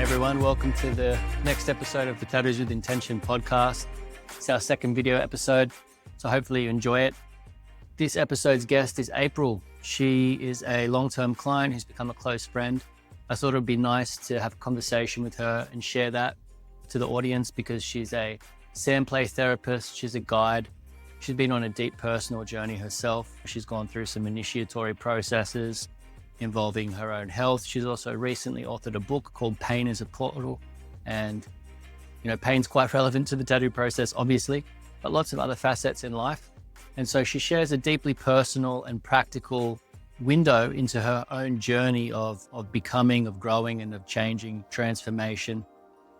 Hey everyone, welcome to the next episode of the Tattoos with Intention podcast. It's our second video episode, so hopefully you enjoy it. This episode's guest is April. She is a long-term client who's become a close friend. I thought it would be nice to have a conversation with her and share that to the audience because she's a Sandplay therapist, she's a guide. She's been on a deep personal journey herself. She's gone through some initiatory processes involving her own health. She's also recently authored a book called Pain is a Portal. And, pain's quite relevant to the tattoo process, obviously, but lots of other facets in life. And so she shares a deeply personal and practical window into her own journey of becoming, of growing, and of changing, transformation,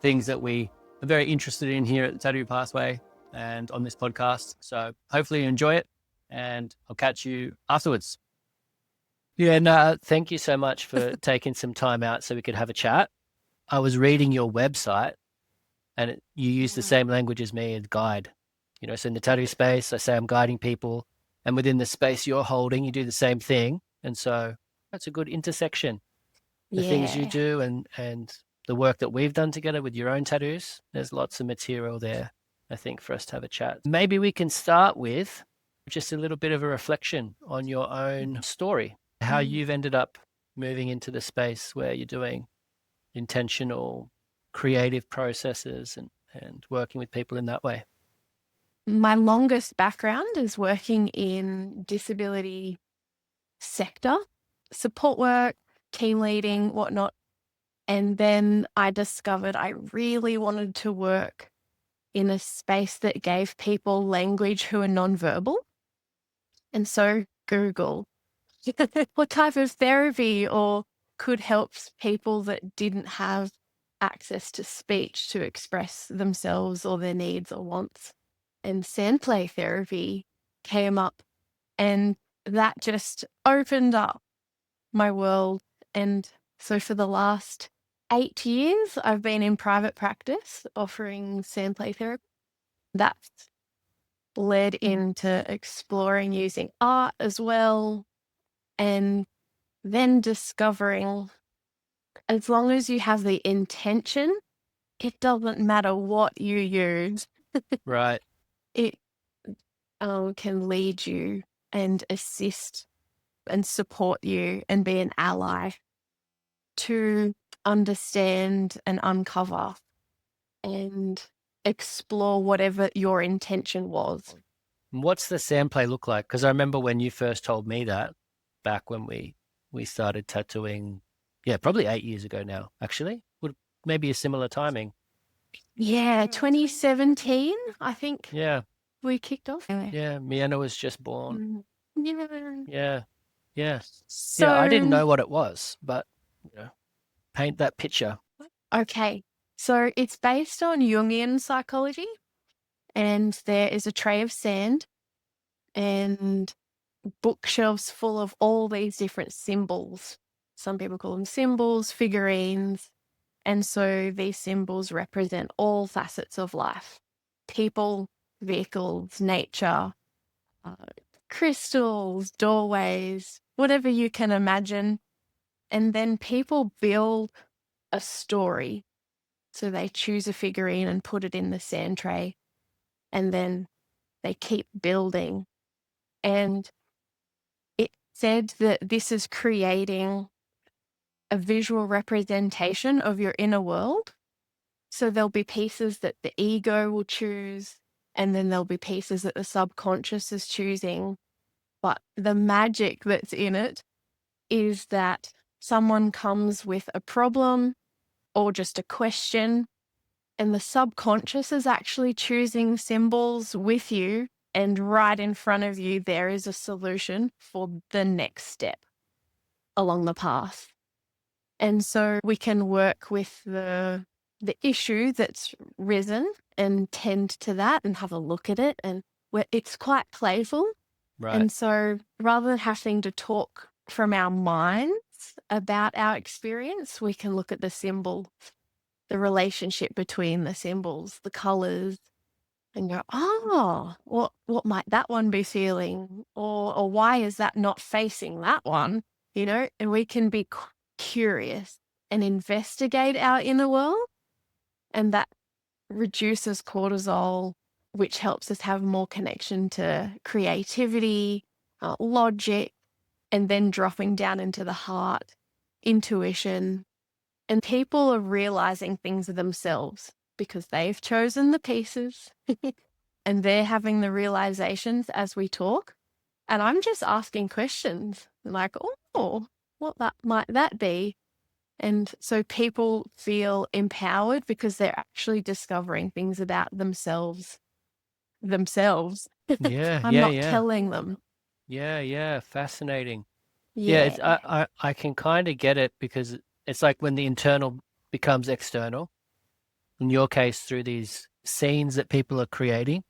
things that we are very interested in here at the Tattoo Pathway and on this podcast. So hopefully you enjoy it, and I'll catch you afterwards. Yeah, no, thank you so much for taking some time out so we could have a chat. I was reading your website and you use the same language as me as guide. So in the tattoo space, I say I'm guiding people, and within the space you're holding, you do the same thing. And so that's a good intersection. The things you do and the work that we've done together with your own tattoos, there's lots of material there, I think, for us to have a chat. Maybe we can start with just a little bit of a reflection on your own story, how you've ended up moving into the space where you're doing intentional, creative processes and working with people in that way. My longest background is working in disability sector, support work, team leading, whatnot. And then I discovered I really wanted to work in a space that gave people language who are nonverbal. And so Google what type of therapy or could help people that didn't have access to speech to express themselves or their needs or wants. And Sandplay therapy came up, and that just opened up my world. And so for the last 8 years, I've been in private practice offering Sandplay therapy. That's led into exploring using art as well, and then discovering as long as you have the intention, it doesn't matter what you use. Right. It can lead you and assist and support you and be an ally to understand and uncover and explore whatever your intention was. What's the Sandplay look like? Because I remember when you first told me that back when we started tattooing, probably 8 years ago now, actually. Would maybe a similar timing. Yeah, 2017, I think. Yeah. We kicked off. Yeah, Miena was just born. Yeah. Yeah. So, I didn't know what it was, but paint that picture. Okay. So it's based on Jungian psychology, and there is a tray of sand and bookshelves full of all these different symbols. Some people call them symbols, figurines. And so these symbols represent all facets of life: people, vehicles, nature, crystals, doorways, whatever you can imagine. And then people build a story. So they choose a figurine and put it in the sand tray, and then they keep building. And it said that this is creating a visual representation of your inner world. So there'll be pieces that the ego will choose, and then there'll be pieces that the subconscious is choosing. But the magic that's in it is that someone comes with a problem or just a question, and the subconscious is actually choosing symbols with you, and right in front of you, there is a solution for the next step along the path. And so we can work with the issue that's risen and tend to that and have a look at it. And it's quite playful. Right. And so rather than having to talk from our minds about our experience, we can look at the symbol, the relationship between the symbols, the colors, and go, what might that one be feeling? Or why is that not facing that one? And we can be curious and investigate our inner world. And that reduces cortisol, which helps us have more connection to creativity, logic, and then dropping down into the heart, intuition. And people are realizing things of themselves because they've chosen the pieces and they're having the realizations as we talk. And I'm just asking questions like, oh, might that be? And so people feel empowered because they're actually discovering things about themselves. Yeah, I'm yeah, not yeah. telling them. Yeah, fascinating. Yeah, Yeah. I can kind of get it because it's like when the internal becomes external, in your case, through these scenes that people are creating.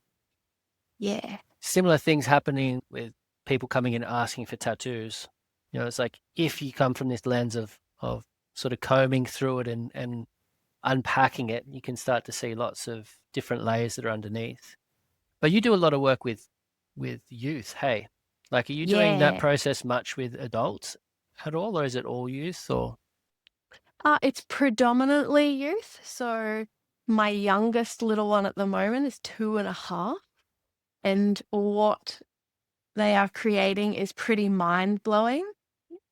Yeah. Similar things happening with people coming in asking for tattoos. It's like if you come from this lens of sort of combing through it and unpacking it, you can start to see lots of different layers that are underneath. But you do a lot of work with youth, hey? Like, are you doing that Yeah. process much with adults at all, or is it all youth? Or It's predominantly youth. So my youngest little one at the moment is 2.5. And what they are creating is pretty mind blowing.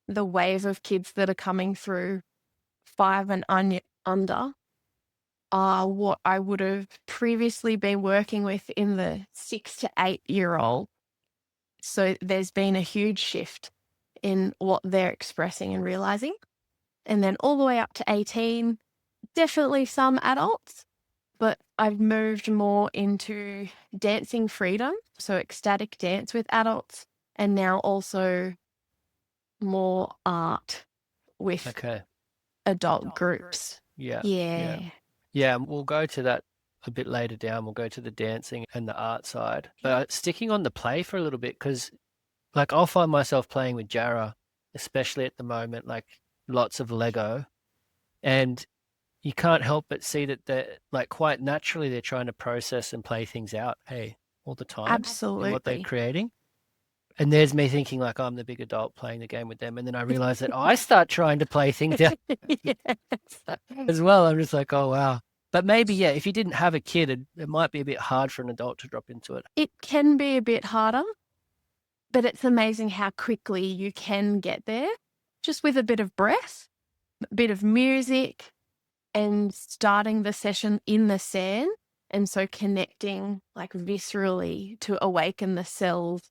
The wave of kids that are coming through 5 and under are what I would have previously been working with in the 6 to 8-year-old. So there's been a huge shift in what they're expressing and realizing. And then all the way up to 18, definitely some adults, but I've moved more into dancing freedom, so ecstatic dance with adults, and now also more art with okay, adult groups. yeah, yeah, Yeah. yeah. We'll go to that a bit later down. We'll go to the dancing and the art side, but sticking on the play for a little bit because, like, I'll find myself playing with Jara, especially at the moment, like lots of Lego, and you can't help but see that they're like quite naturally they're trying to process and play things out, hey, all the time in what they're Absolutely. creating. And there's me thinking like I'm the big adult playing the game with them, and then I realize that I start trying to play things out Yes. as well. I'm just like, oh wow. But maybe yeah, if you didn't have a kid, it might be a bit hard for an adult to drop into it. It can be a bit harder, but it's amazing how quickly you can get there just with a bit of breath, a bit of music, and starting the session in the sand. And so connecting like viscerally to awaken the cells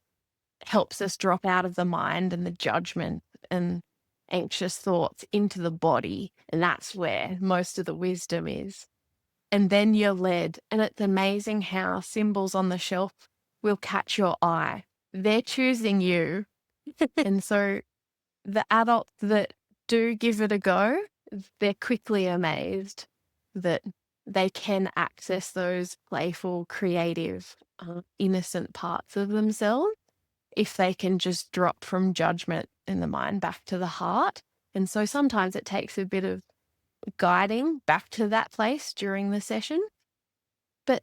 helps us drop out of the mind and the judgment and anxious thoughts into the body. And that's where most of the wisdom is. And then you're led. And it's amazing how symbols on the shelf will catch your eye. They're choosing you. And so the adults that do give it a go, they're quickly amazed that they can access those playful, creative, innocent parts of themselves if they can just drop from judgment in the mind back to the heart. And so sometimes it takes a bit of guiding back to that place during the session. But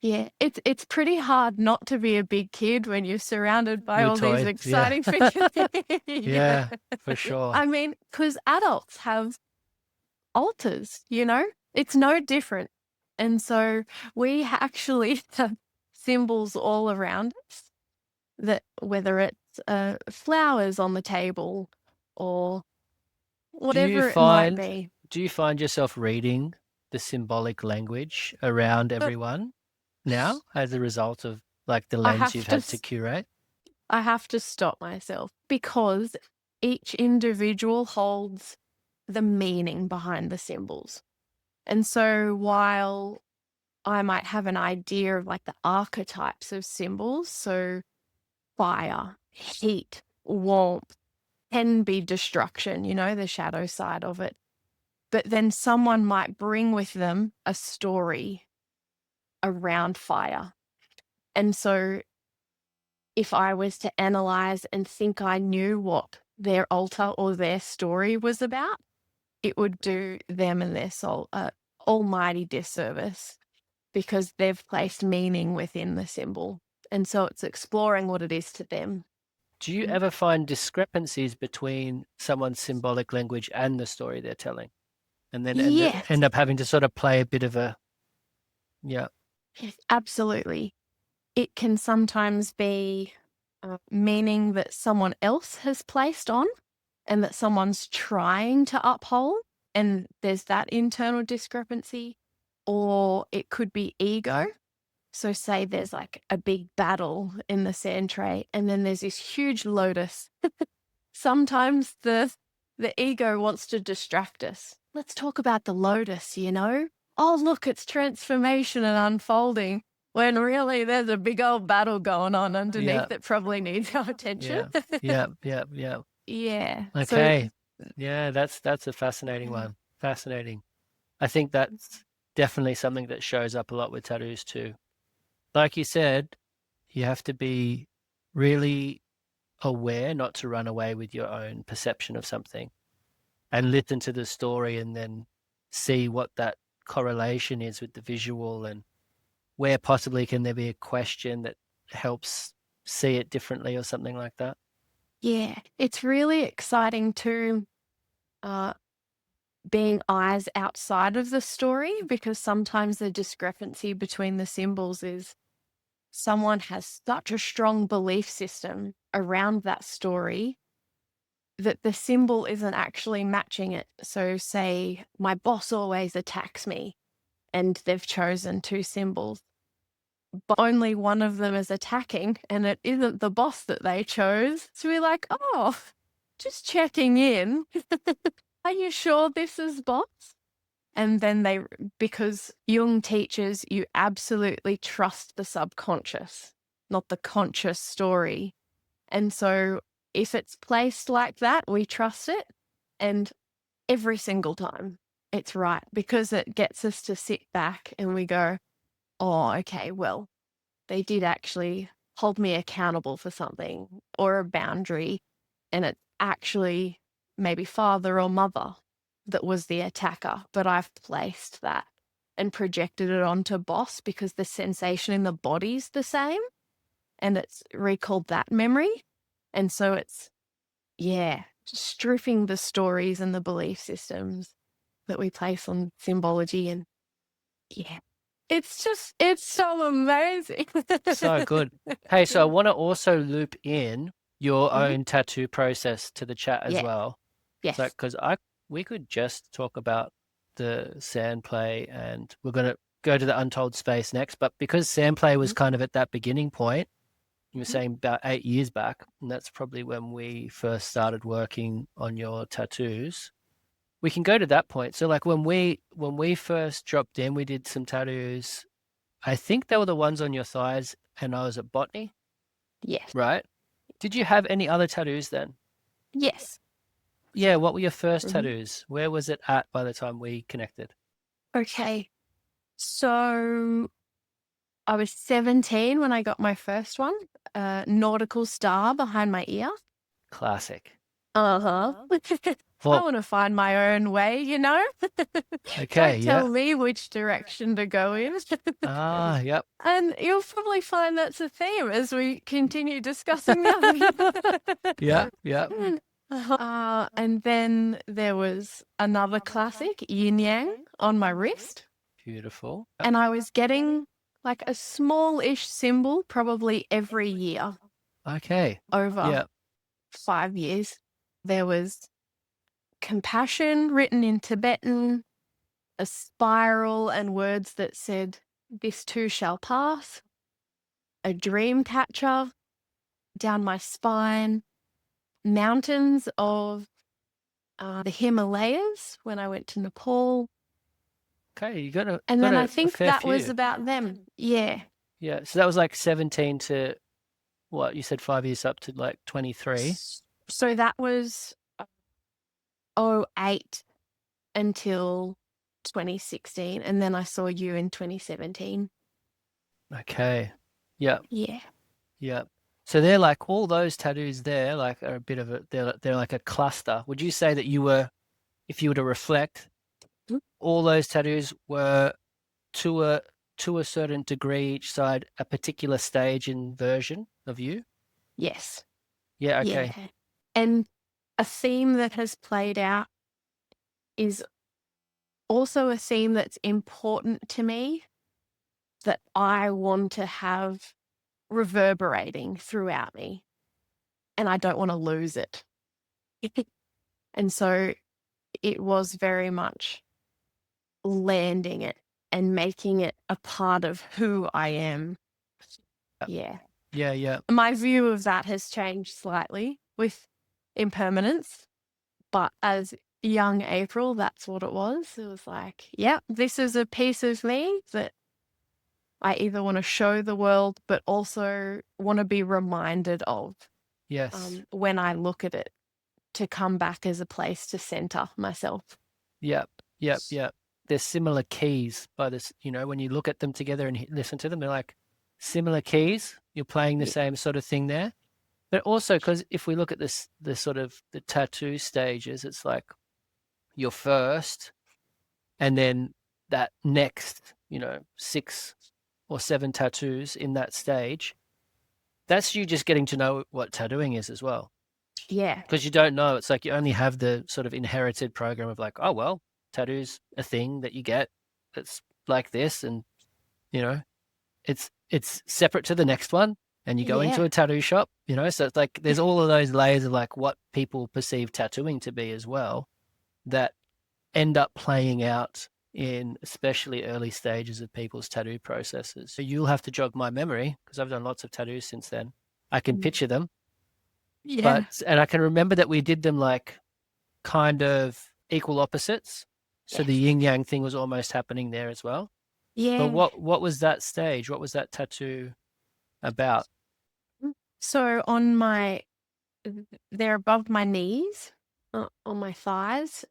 yeah, it's pretty hard not to be a big kid when you're surrounded by With all these toys, yeah. exciting figures. Yeah, for sure. I mean, because adults have altars, it's no different. And so we actually have symbols all around us that whether it's flowers on the table or Do you whatever it might find be. do you find yourself reading the symbolic language around everyone now as a result of like the I lens have you've to had to curate? I have to stop myself because each individual holds the meaning behind the symbols. And so while I might have an idea of like the archetypes of symbols, so fire, heat, warmth can be destruction, the shadow side of it. But then someone might bring with them a story around fire. And so if I was to analyze and think I knew what their altar or their story was about, it would do them and their soul a almighty disservice because they've placed meaning within the symbol. And so it's exploring what it is to them. Do you ever find discrepancies between someone's symbolic language and the story they're telling? and then Yes. end up having to sort of play a bit of a, Yes, absolutely. It can sometimes be meaning that someone else has placed on and that someone's trying to uphold, and there's that internal discrepancy. Or it could be ego. So say there's like a big battle in the sand tray and then there's this huge lotus. Sometimes the ego wants to distract us. Let's talk about the lotus, you know? Oh, look, it's transformation and unfolding. When really there's a big old battle going on underneath that probably needs our attention. yeah. Yeah. Okay. Yeah, that's a fascinating one. Fascinating. I think that's definitely something that shows up a lot with tattoos too. Like you said, you have to be really aware not to run away with your own perception of something and listen to the story and then see what that correlation is with the visual and where possibly can there be a question that helps see it differently or something like that. Yeah, it's really exciting too, being eyes outside of the story, because sometimes the discrepancy between the symbols is someone has such a strong belief system around that story that the symbol isn't actually matching it. So say my boss always attacks me and they've chosen two symbols, but only one of them is attacking and it isn't the boss that they chose. So we're like, oh, just checking in. Are you sure this is boss? And then because Jung teaches you absolutely trust the subconscious, not the conscious story. And so if it's placed like that, we trust it. And every single time it's right, because it gets us to sit back and we go, oh, okay, well, they did actually hold me accountable for something or a boundary. And it's actually maybe father or mother that was the attacker, but I've placed that and projected it onto boss because the sensation in the body's the same and it's recalled that memory. And so it's, stripping the stories and the belief systems that we place on symbology. And it's so amazing. So good. Hey, so I want to also loop in your own tattoo process to the chat as well. Yes. So, because we could just talk about the Sandplay, and we're going to go to the Untold space next. But because Sandplay was kind of at that beginning point, you were saying about 8 years back, and that's probably when we first started working on your tattoos. We can go to that point. So, like when we first dropped in, we did some tattoos. I think they were the ones on your thighs, and I was at botany. Yes. Right? Did you have any other tattoos then? Yes. Yeah, what were your first tattoos? Where was it at by the time we connected? Okay. So I was 17 when I got my first one, a nautical star behind my ear. Classic. I want to find my own way, you know? Okay, Don't tell me which direction to go in. Yep. And you'll probably find that's a theme as we continue discussing that. Yeah. And then there was another classic, yin yang, on my wrist. Beautiful. And I was getting like a small-ish symbol probably every year. Okay. Over 5 years. There was compassion written in Tibetan, a spiral and words that said, "This too shall pass," a dream catcher down my spine, mountains of the Himalayas when I went to Nepal. Okay, you got a And then I think that few. was about them. Yeah. Yeah, so that was like 17 to what you said 5 years up to like 23. So that was 08 until 2016, and then I saw you in 2017. Okay. Yeah. Yeah. Yeah. So they're like all those tattoos there, like are a bit of they're like a cluster. Would you say that you were, if you were to reflect, all those tattoos were to a certain degree each side a particular stage and version of you? Yes. Yeah, okay. Yeah. And a theme that has played out is also a theme that's important to me that I want to have reverberating throughout me, and I don't want to lose it. And so it was very much landing it and making it a part of who I am. Yeah. Yeah. My view of that has changed slightly with impermanence, but as young April, that's what it was. It was like, yeah, this is a piece of me that I either want to show the world, but also want to be reminded of Yes. when I look at it, to come back as a place to center myself. Yep. There's similar keys by this, when you look at them together and listen to them, they're like similar keys. You're playing the same sort of thing there. But also, because if we look at this, the sort of the tattoo stages, it's like your first, and then that next, 6 or 7 tattoos in that stage. That's you just getting to know what tattooing is as well. Yeah. Because you don't know. It's like you only have the sort of inherited program of like, oh, well, tattoo's a thing that you get that's like this. And, it's separate to the next one. And you go into a tattoo shop, so it's like there's all of those layers of like what people perceive tattooing to be as well that end up playing out in especially early stages of people's tattoo processes. So you'll have to jog my memory because I've done lots of tattoos since then. I can picture them. Yeah. And I can remember that we did them like kind of equal opposites. So the yin yang thing was almost happening there as well. Yeah. But what was that stage? What was that tattoo about? So they're above my knees, on my thighs,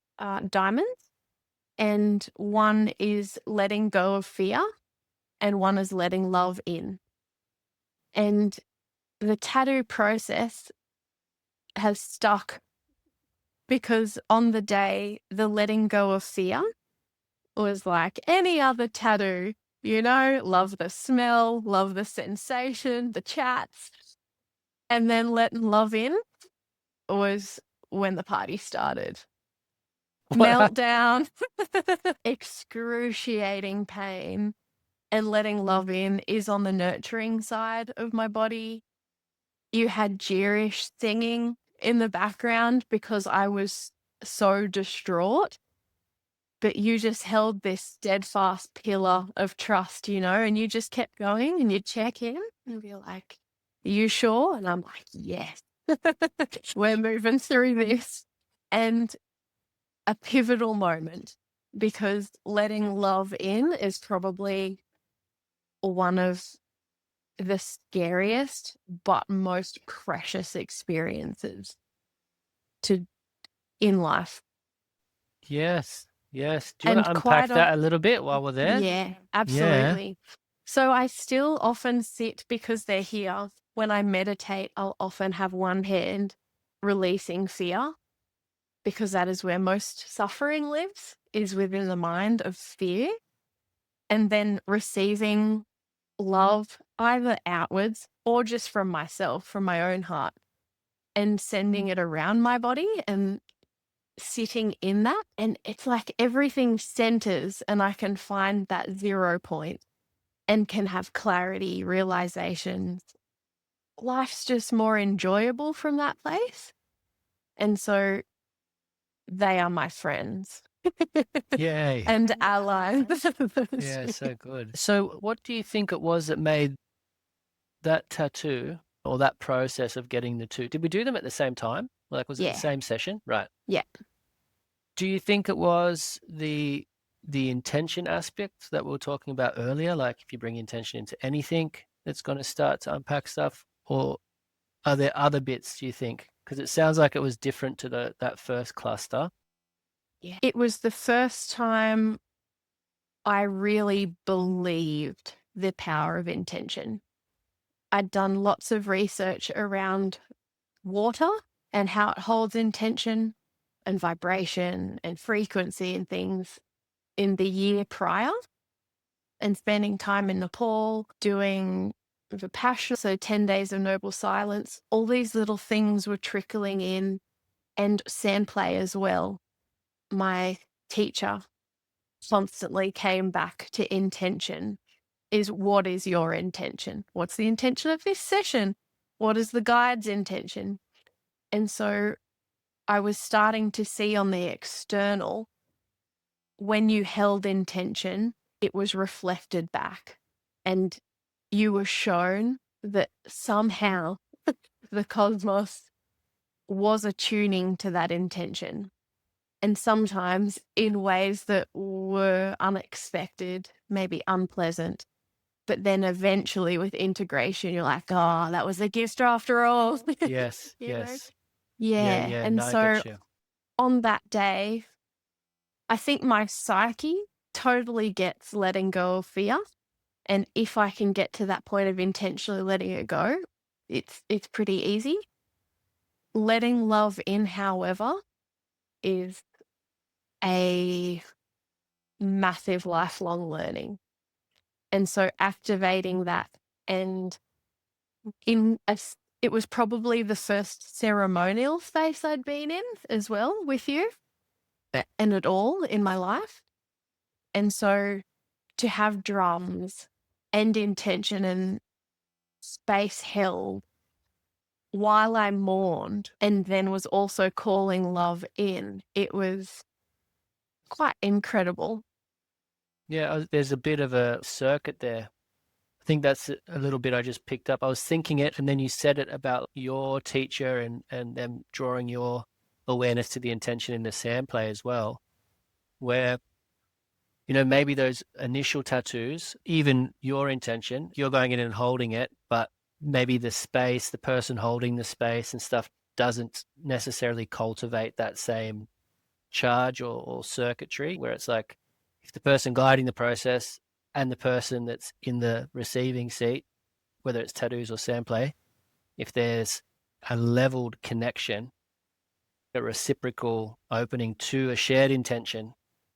diamonds, and one is letting go of fear and one is letting love in. And the tattoo process has stuck because on the day, the letting go of fear was like any other tattoo, love the smell, love the sensation, the chats. And then letting love in was when the party started. Meltdown, excruciating pain, and letting love in is on the nurturing side of my body. You had jeerish singing in the background because I was so distraught, but you just held this steadfast pillar of trust, and you just kept going and you'd check in and be like, "Are you sure?" And I'm like, "Yes, we're moving through this." And a pivotal moment, because letting love in is probably one of the scariest but most precious experiences in life. Yes. Do you want to unpack that a little bit while we're there? Yeah, absolutely. Yeah. So I still often sit, because they're here. When I meditate, I'll often have one hand releasing fear, because that is where most suffering lives, is within the mind of fear. And then receiving love either outwards or just from myself, from my own heart, and sending it around my body and sitting in that. And it's like everything centers and I can find that 0 point and can have clarity, realizations. Life's just more enjoyable from that place. And so they are my friends. Yay. And allies. Yeah, so good. So what do you think it was that made that tattoo or that process of getting the two? Did we do them at the same time? Like, was it the same session? Right. Yeah. Do you think it was the intention aspect that we were talking about earlier? Like if you bring intention into anything, it's going to start to unpack stuff? Or are there other bits, do you think? Because it sounds like it was different to that first cluster. Yeah. It was the first time I really believed the power of intention. I'd done lots of research around water and how it holds intention and vibration and frequency and things in the year prior, and spending time in Nepal doing Vipassana, so 10 days of noble silence. All these little things were trickling in, and Sandplay as well. My teacher constantly came back to intention. Is what is your intention? What's the intention of this session? What is the guide's intention? And so I was starting to see on the external, when you held intention, it was reflected back. And you were shown that somehow the cosmos was attuning to that intention. And sometimes in ways that were unexpected, maybe unpleasant. But then eventually with integration, you're like, oh, that was a gift after all. Yes, You know? yes. Yeah. Yeah. And No, I so get you. on that day, I think my psyche totally gets letting go of fear. And if I can get to that point of intentionally letting it go, it's pretty easy. Letting love in, however, is a massive lifelong learning. And so activating that, and it was probably the first ceremonial space I'd been in as well with you and at all in my life. And so to have drums and intention and space held while I mourned and then was also calling love in, it was quite incredible. Yeah, there's a bit of a circuit there. I think that's a little bit I just picked up. I was thinking it, and then you said it about your teacher and them drawing your awareness to the intention in the Sandplay as well, where, maybe those initial tattoos, even your intention, you're going in and holding it, but maybe the space, the person holding the space and stuff doesn't necessarily cultivate that same charge or circuitry, where it's like if the person guiding the process and the person that's in the receiving seat, whether it's tattoos or Sandplay, if there's a leveled connection, a reciprocal opening to a shared intention,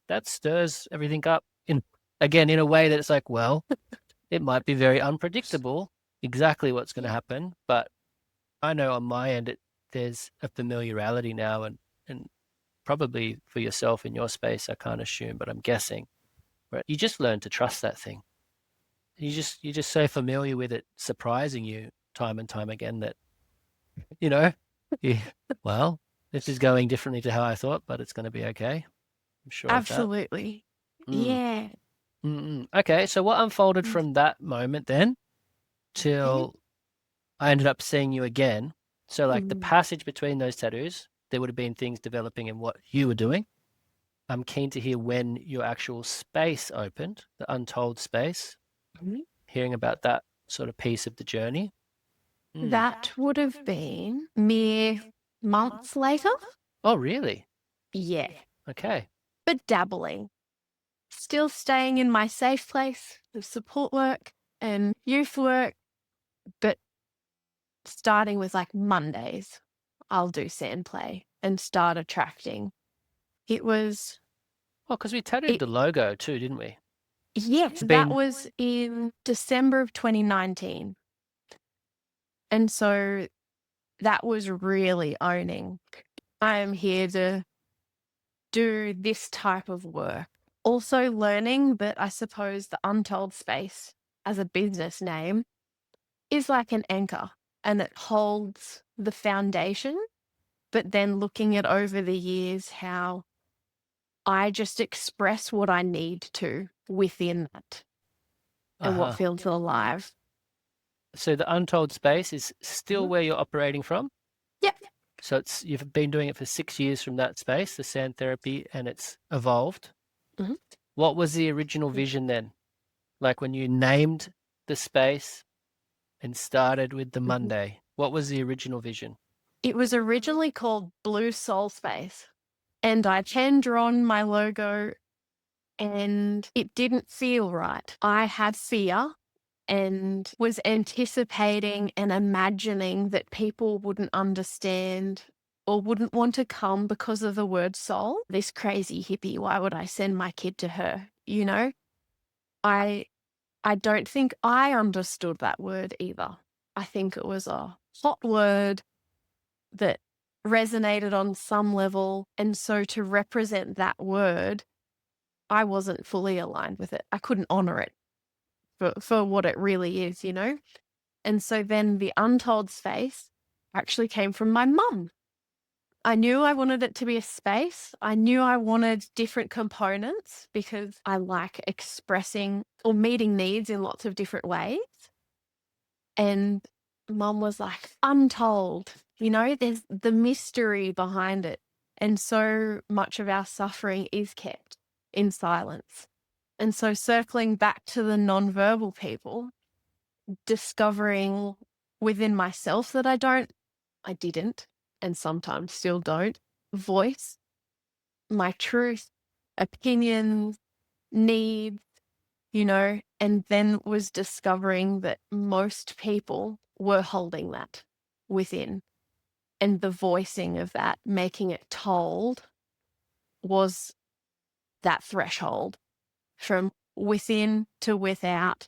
that stirs everything up in a way that it's like, well, it might be very unpredictable exactly what's going to happen, but I know on my end there's a familiarity now, and probably for yourself in your space, I can't assume, but I'm guessing, right? You just learn to trust that thing. You're just so familiar with it surprising you time and time again that, you know, yeah, well, this is going differently to how I thought, but it's going to be okay. I'm sure of that. Absolutely. Mm, Yeah. Okay, so what unfolded Mm. from that moment then till I ended up seeing you again? So, like the Mm. passage between those tattoos, there would have been things developing in what you were doing. I'm keen to hear when your actual space opened, the Untold space, hearing about that sort of piece of the journey. That would have been mere months later. Oh, really? Yeah. Okay. But dabbling. Still staying in my safe place of support work and youth work, but starting with like Mondays, I'll do Sandplay and start attracting. It was, Oh, because we tattooed the logo too, didn't we? yes, that was in December of 2019. And so that was really owning. I am here to do this type of work. Also learning that I suppose the Untold space as a business name is like an anchor and it holds the foundation, but then looking at over the years how I just express what I need to within that and what feels alive. So the Untold space is still where you're operating from? Yep. So you've been doing it for 6 years from that space, the sand therapy, and it's evolved. Mhm. What was the original vision then? Like when you named the space and started with the Monday, what was the original vision? It was originally called Blue Soul Space, and I hand-drawn my logo and it didn't feel right. I had fear and was anticipating and imagining that people wouldn't understand or wouldn't want to come because of the word soul. This crazy hippie, why would I send my kid to her? You know, I don't think I understood that word either. I think it was a hot word that resonated on some level. And so to represent that word, I wasn't fully aligned with it. I couldn't honor it for what it really is, you know? And so then the untold space actually came from my mum. I knew I wanted it to be a space. I knew I wanted different components because I like expressing or meeting needs in lots of different ways. And mum was like, untold, you know, there's the mystery behind it. And so much of our suffering is kept in silence. And so circling back to the nonverbal people, discovering within myself that I didn't, and sometimes still don't, voice my truth, opinions, needs, you know, and then was discovering that most people were holding that within. And the voicing of that, making it told, was that threshold from within to without.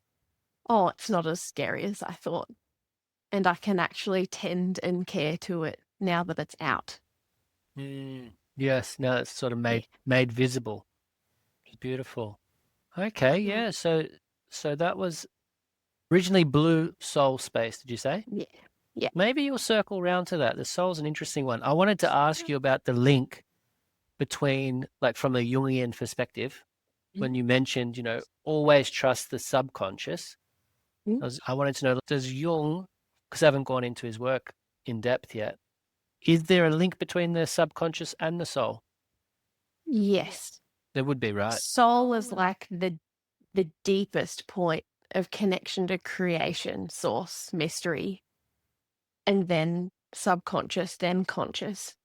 Oh, it's not as scary as I thought. And I can actually tend and care to it now that it's out. Yes, now it's sort of made visible. It's beautiful. Okay, yeah. So that was originally Blue Soul Space, did you say? Yeah. Yeah. Maybe you'll circle round to that. The soul's an interesting one. I wanted to ask you about the link between, like, from a Jungian perspective, when you mentioned, always trust the subconscious. I wanted to know, does Jung, because I haven't gone into his work in depth yet, is there a link between the subconscious and the soul? Yes. There would be, right? Soul is like the deepest point of connection to creation, source, mystery, and then subconscious, then conscious,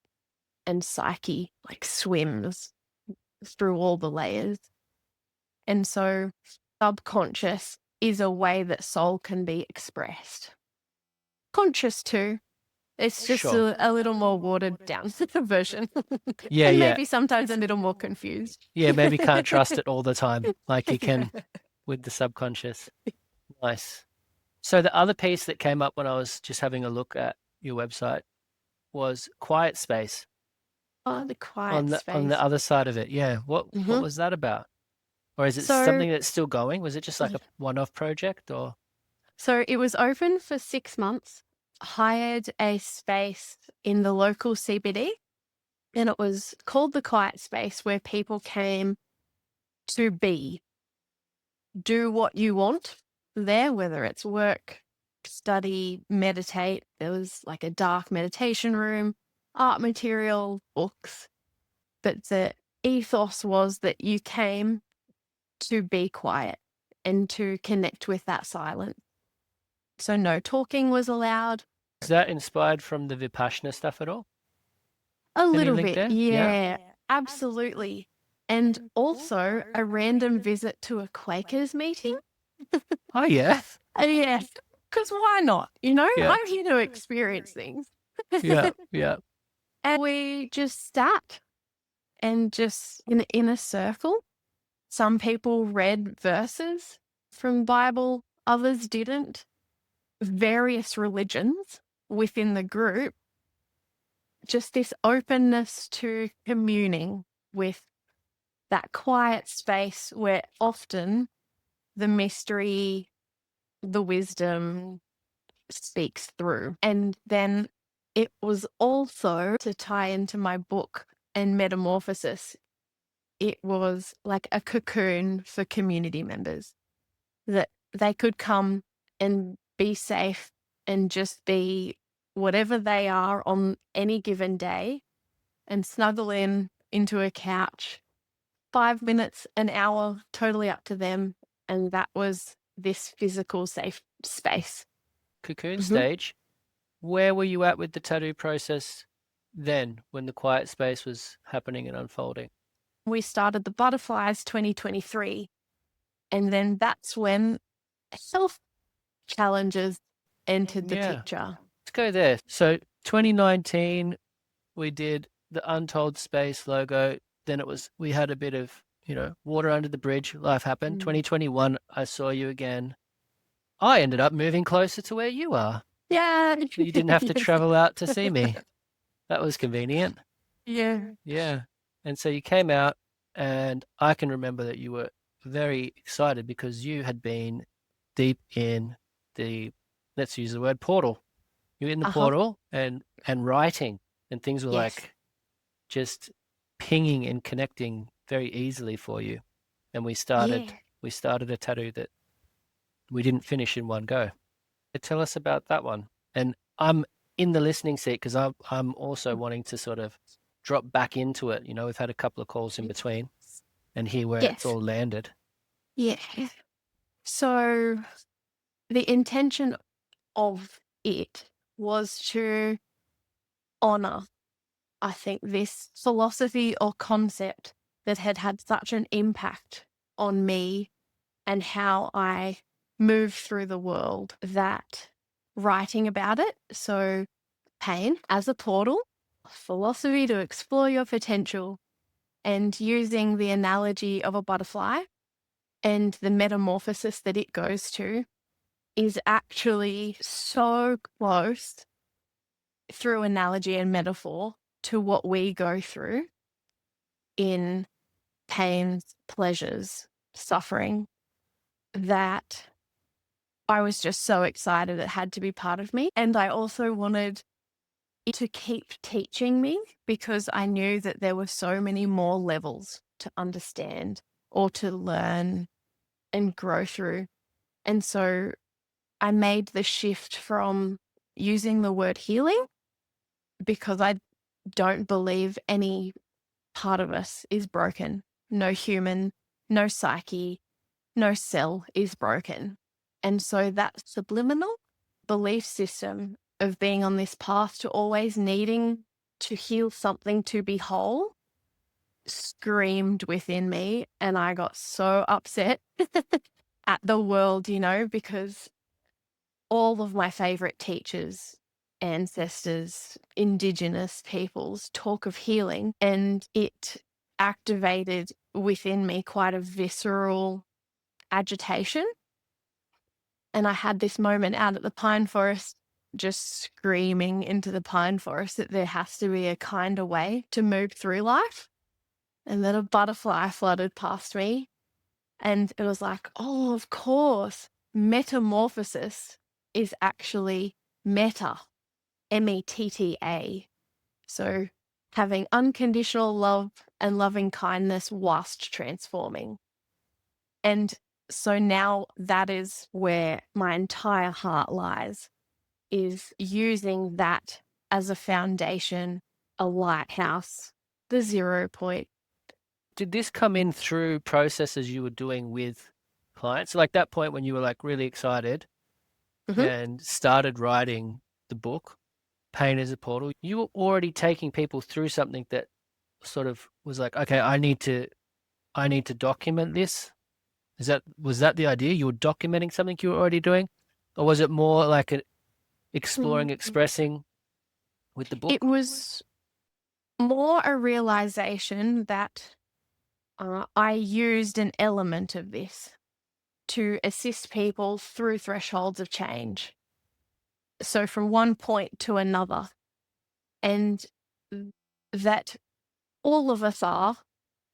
and psyche like swims through all the layers. And so subconscious is a way that soul can be expressed. Conscious too. It's just Sure. a little more watered down version. Yeah, and yeah. maybe sometimes a little more confused. Yeah, maybe can't trust it all the time like you can with the subconscious. Nice. So the other piece that came up when I was just having a look at your website was quiet space. Oh, the quiet space. On the other side of it. Yeah. What was that about? Or is it something that's still going? Was it just like a one-off project or? So it was open for 6 months, hired a space in the local CBD, and it was called the quiet space, where people came to do what you want there, whether it's work, study, meditate. There was like a dark meditation room, art material, books. But the ethos was that you came to be quiet and to connect with that silence. So no talking was allowed. Is that inspired from the Vipassana stuff at all? A Any little link bit, there? yeah, absolutely. And also a random visit to a Quakers meeting. Oh, yeah. Yes, because why not? Yeah. I'm here to experience things. Yeah, yeah. And we just sat and just in a circle. Some people read verses from Bible, others didn't. Various religions within the group. Just this openness to communing with that quiet space where often the mystery, the wisdom speaks through. And then it was also to tie into my book and metamorphosis. It was like a cocoon for community members, that they could come and be safe and just be whatever they are on any given day and snuggle into a couch, 5 minutes, an hour, totally up to them. And that was this physical safe space. Cocoon stage. Where were you at with the tattoo process then when the quiet space was happening and unfolding? We started the butterflies 2023. And then that's when health challenges entered the picture. Let's go there. So 2019, we did the Untold Space logo. Then we had a bit of, water under the bridge. Life happened. 2021, I saw you again. I ended up moving closer to where you are. Yeah. You didn't have to travel out to see me. That was convenient. Yeah. Yeah. And so you came out And I can remember that you were very excited because you had been deep in the, let's use the word portal. You were in the Uh-huh. portal and writing, and things were Yes. like just pinging and connecting very easily for you. And Yeah. we started a tattoo that we didn't finish in one go. Tell us about that one. And I'm in the listening seat because I'm also wanting to sort of drop back into it. You know, we've had a couple of calls in between and hear where it's Yes. all landed. Yeah. So the intention of it was to honor, I think, this philosophy or concept that had had such an impact on me and how I move through the world, that writing about it, so pain as a portal, philosophy to explore your potential, and using the analogy of a butterfly and the metamorphosis that it goes to is actually so close through analogy and metaphor to what we go through in pains, pleasures, suffering, that I was just so excited it had to be part of me. And I also wanted it to keep teaching me because I knew that there were so many more levels to understand or to learn and grow through. And so I made the shift from using the word healing because I don't believe any part of us is broken. No human, no psyche, no cell is broken. And so that subliminal belief system of being on this path to always needing to heal something to be whole screamed within me. And I got so upset at the world, because all of my favorite teachers, ancestors, indigenous peoples talk of healing, and it activated within me quite a visceral agitation. And I had this moment out at the pine forest, just screaming into the pine forest that there has to be a kinder way to move through life. And then a butterfly fluttered past me. And it was like, oh, of course, metamorphosis is actually meta, METTA. So having unconditional love and loving kindness whilst transforming. And so now that is where my entire heart lies, is using that as a foundation, a lighthouse, the 0 point. Did this come in through processes you were doing with clients? Like that point when you were like really excited Mm-hmm. and started writing the book, Pain as a Portal, you were already taking people through something that sort of was like, okay, I need to document this. Was that the idea? You were documenting something you were already doing? Or was it more like an exploring, expressing with the It book? was more a realization that I used an element of this to assist people through thresholds of change. So from one point to another, and that all of us are.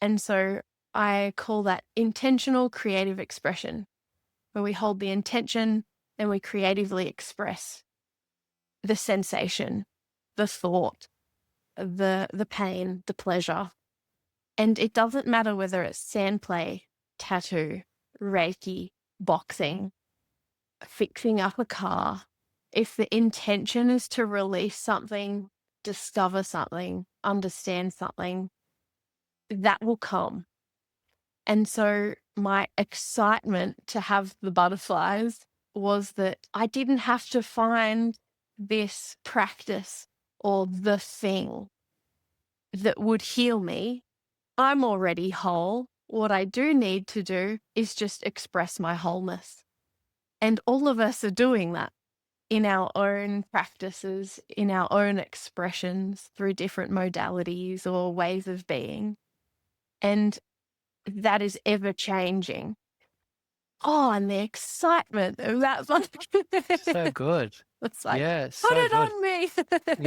And so I call that intentional creative expression, where we hold the intention and we creatively express the sensation, the thought, the pain, the pleasure. And it doesn't matter whether it's sandplay, tattoo, Reiki, boxing, fixing up a car. If the intention is to release something, discover something, understand something, that will come. And so my excitement to have the butterflies was that I didn't have to find this practice or the thing that would heal me. I'm already whole. What I do need to do is just express my wholeness. And all of us are doing that in our own practices, in our own expressions through different modalities or ways of being. And that is ever changing. Oh, and the excitement of that one. So good. It's like, Yeah, put so it good. on me.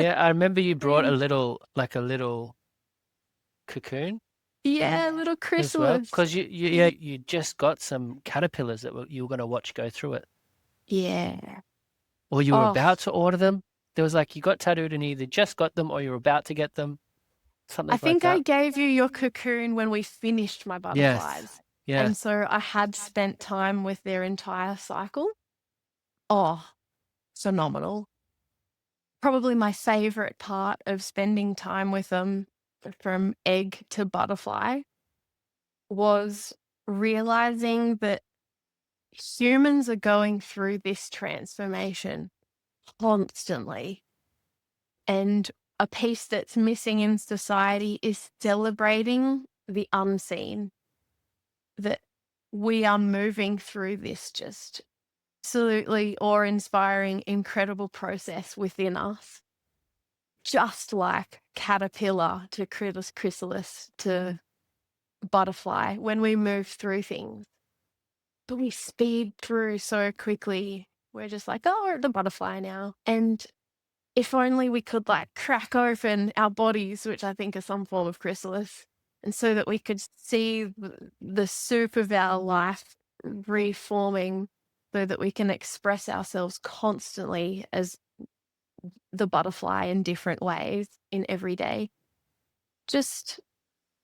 Yeah, I remember you brought Mm. a little cocoon Yeah, little as well? chrysalis. Because you just got some caterpillars that you were going to watch go through it, Yeah. or you were Oh, about to order them. There was like you got tattooed and you either just got them or you were about to get them, I something like think I that. gave you your cocoon when we finished my Yes, butterflies. yes. And so I had spent time with their entire cycle. Oh, phenomenal. Probably my favorite part of spending time with them from egg to butterfly was realizing that humans are going through this transformation constantly. And a piece that's missing in society is celebrating the unseen, that we are moving through this just absolutely awe-inspiring, incredible process within us. Just like caterpillar to chrysalis to butterfly, when we move through things, but we speed through so quickly. We're just like, oh, we're at the butterfly now. And if only we could like crack open our bodies, which I think are some form of chrysalis, and so that we could see the soup of our life reforming so that we can express ourselves constantly as the butterfly in different ways in every day. Just,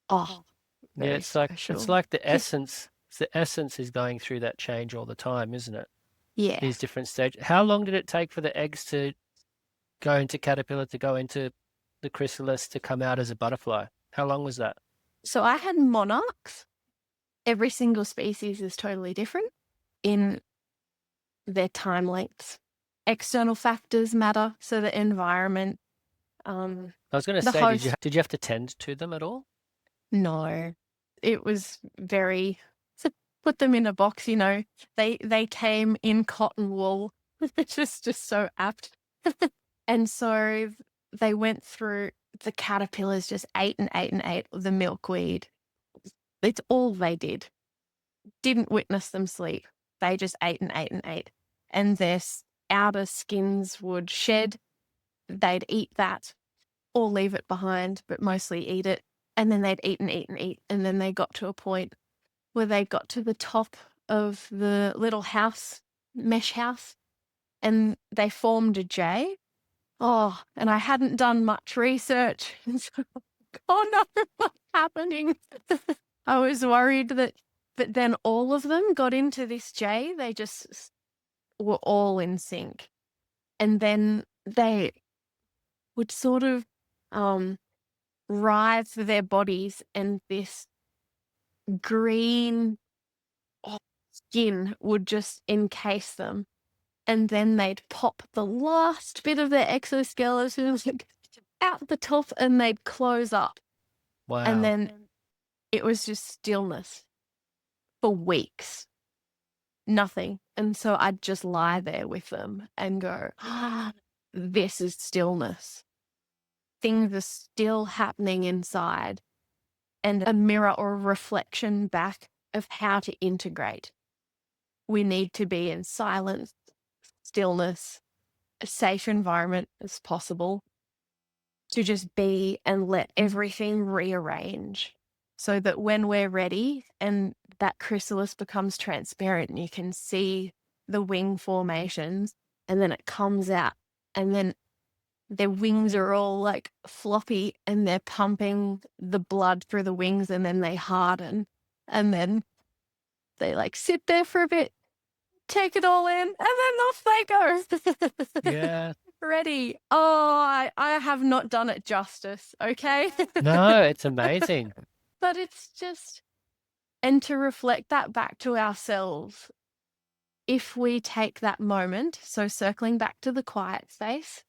oh, Yeah, very it's special. like the essence is going through that change all the time, isn't it? Yeah. These different stages. How long did it take for the eggs to go into caterpillar to go into the chrysalis to come out as a butterfly? How long was that? So I had monarchs. Every single species is totally different in their time lengths. External factors matter, so the environment, I was going to the say, did you host. did you have to tend to them at all? No, it was very. So put them in a box, you know. They came in cotton wool, which is just so apt. And so they went through. The caterpillars just ate and ate and ate the milkweed. It's all they did. Didn't witness them sleep. They just ate and ate and ate. And their outer skins would shed. They'd eat that or leave it behind, but mostly eat it. And then they'd eat and eat and eat. And then they got to a point where they got to the top of the little house, mesh house, and they formed a J. Oh, and I hadn't done much research. Oh no, what's happening? I was worried that, but then all of them got into this J. They just were all in sync. And then they would sort of writhe their bodies, and this green skin would just encase them. And then they'd pop the last bit of their exoskeleton out the top and they'd close up. And Wow. then it was just stillness for weeks. Nothing. And so I'd just lie there with them and go, this is stillness. Things are still happening inside, and a mirror or a reflection back of how to integrate. We need to be in silence, stillness, a safe environment as possible to just be and let everything rearrange so that when we're ready and that chrysalis becomes transparent and you can see the wing formations, and then it comes out, and then their wings are all like floppy and they're pumping the blood through the wings, and then they harden, and then they like sit there for a bit, take it all in, and then off they go. Yeah. Ready. Oh, I have not done it justice, okay? No, it's amazing. But it's just, and to reflect that back to ourselves, if we take that moment, so circling back to the quiet space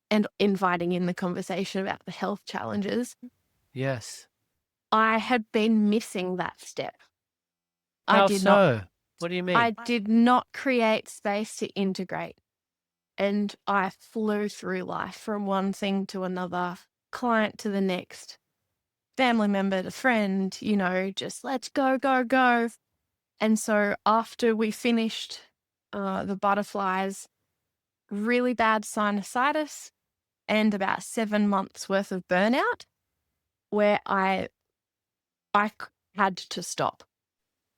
and inviting in the conversation about the health challenges, Yes. I had been missing that step. How so? What do you mean? I did not create space to integrate. And I flew through life from one thing to another, client to the next, family member to friend, you know, just let's go, go, go. And so after we finished the butterflies, really bad sinusitis and about 7 months worth of burnout, where I had to stop.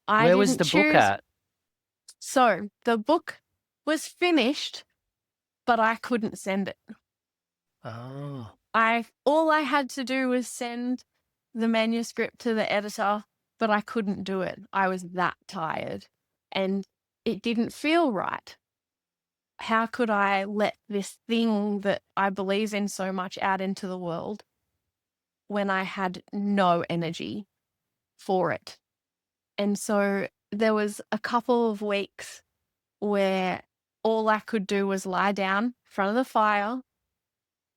I Where was didn't the book choose. at? So the book was finished, but I couldn't send it. Oh, All I had to do was send the manuscript to the editor, but I couldn't do it. I was that tired and it didn't feel right. How could I let this thing that I believe in so much out into the world when I had no energy for it? And so there was a couple of weeks where all I could do was lie down in front of the fire,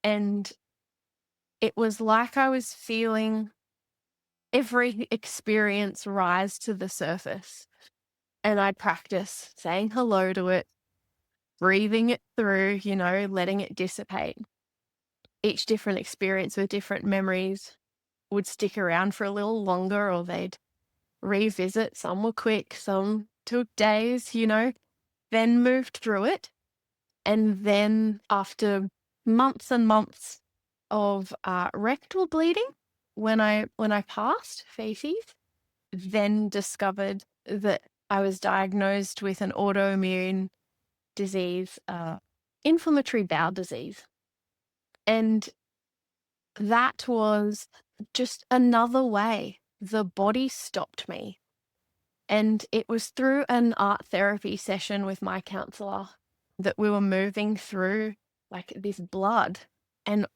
and it was like I was feeling every experience rise to the surface. And I'd practice saying hello to it, breathing it through, letting it dissipate. Each different experience with different memories would stick around for a little longer, or they'd revisit. Some were quick, some took days, then moved through it. And then after months and months of rectal bleeding, when I passed feces, then discovered that I was diagnosed with an autoimmune disease, inflammatory bowel disease. And that was just another way the body stopped me. And it was through an art therapy session with my counselor that we were moving through like this blood and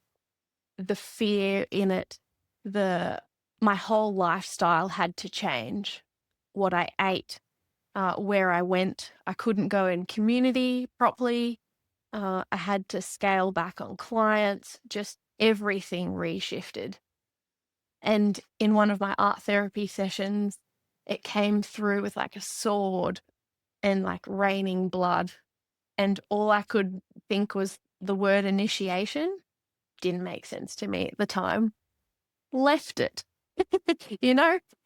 the fear in it. My whole lifestyle had to change. What I ate, where I went. I couldn't go in community properly. I had to scale back on clients. Just everything reshifted. And in one of my art therapy sessions, it came through with like a sword and like raining blood. And all I could think was the word initiation. Didn't make sense to me at the time. Left it.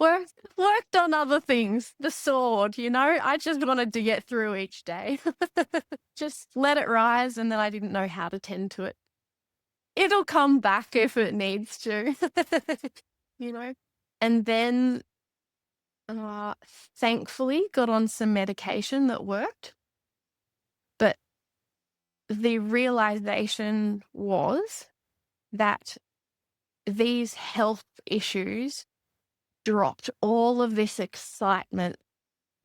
Worked on other things. The sword, I just wanted to get through each day. Just let it rise, and then I didn't know how to tend to it. It'll come back if it needs to, And then, thankfully, got on some medication that worked. But the realization was that these health issues dropped all of this excitement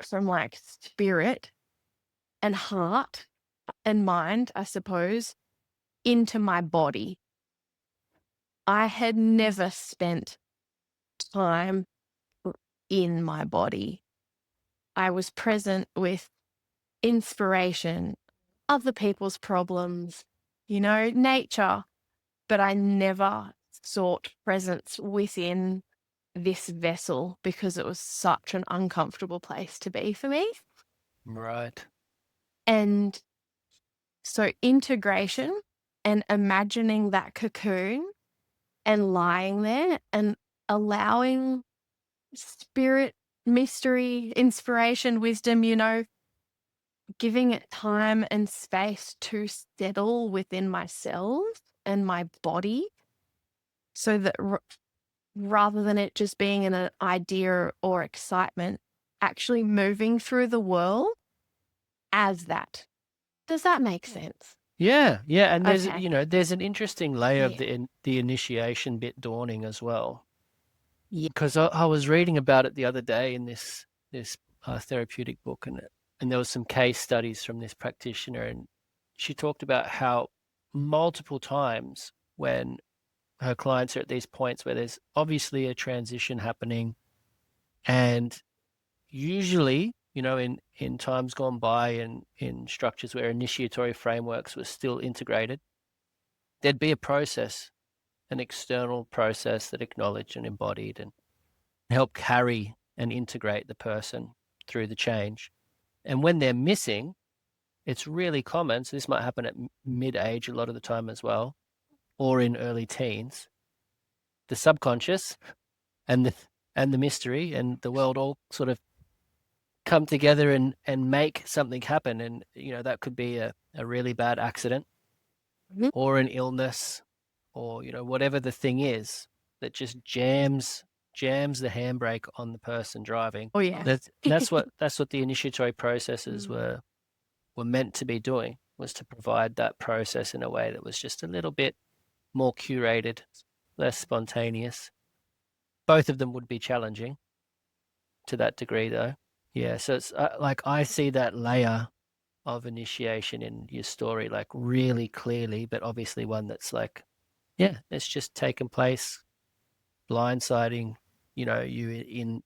from like spirit and heart and mind, I suppose, into my body. I had never spent time in my body. I was present with inspiration, other people's problems, nature, but I never sought presence within this vessel because it was such an uncomfortable place to be for me. right. And so integration and imagining that cocoon and lying there and allowing spirit, mystery, inspiration, wisdom, giving it time and space to settle within myself and my body, so that rather than it just being an idea or excitement, actually moving through the world as that. Does that make sense? Yeah, yeah, and there's Okay. there's an interesting layer of Yeah. the initiation bit dawning as well. Yeah. Because I was reading about it the other day in this therapeutic book, and there was some case studies from this practitioner, and she talked about how multiple times when her clients are at these points where there's obviously a transition happening, and usually, in times gone by and in structures where initiatory frameworks were still integrated, there'd be a process, an external process that acknowledged and embodied and helped carry and integrate the person through the change. And when they're missing, it's really common. So this might happen at mid-age a lot of the time as well, or in early teens. The subconscious and the mystery and the world all sort of come together and make something happen. And that could be a really bad accident Mhm. or an illness, or whatever the thing is that just jams jams the handbrake on the person driving. Oh yeah. That's what the initiatory processes were meant to be doing, was to provide that process in a way that was just a little bit more curated, less spontaneous. Both of them would be challenging to that degree, though. Yeah, so it's like I see that layer of initiation in your story like really clearly, but obviously one that's like, yeah, it's just taken place, blindsiding, you know, you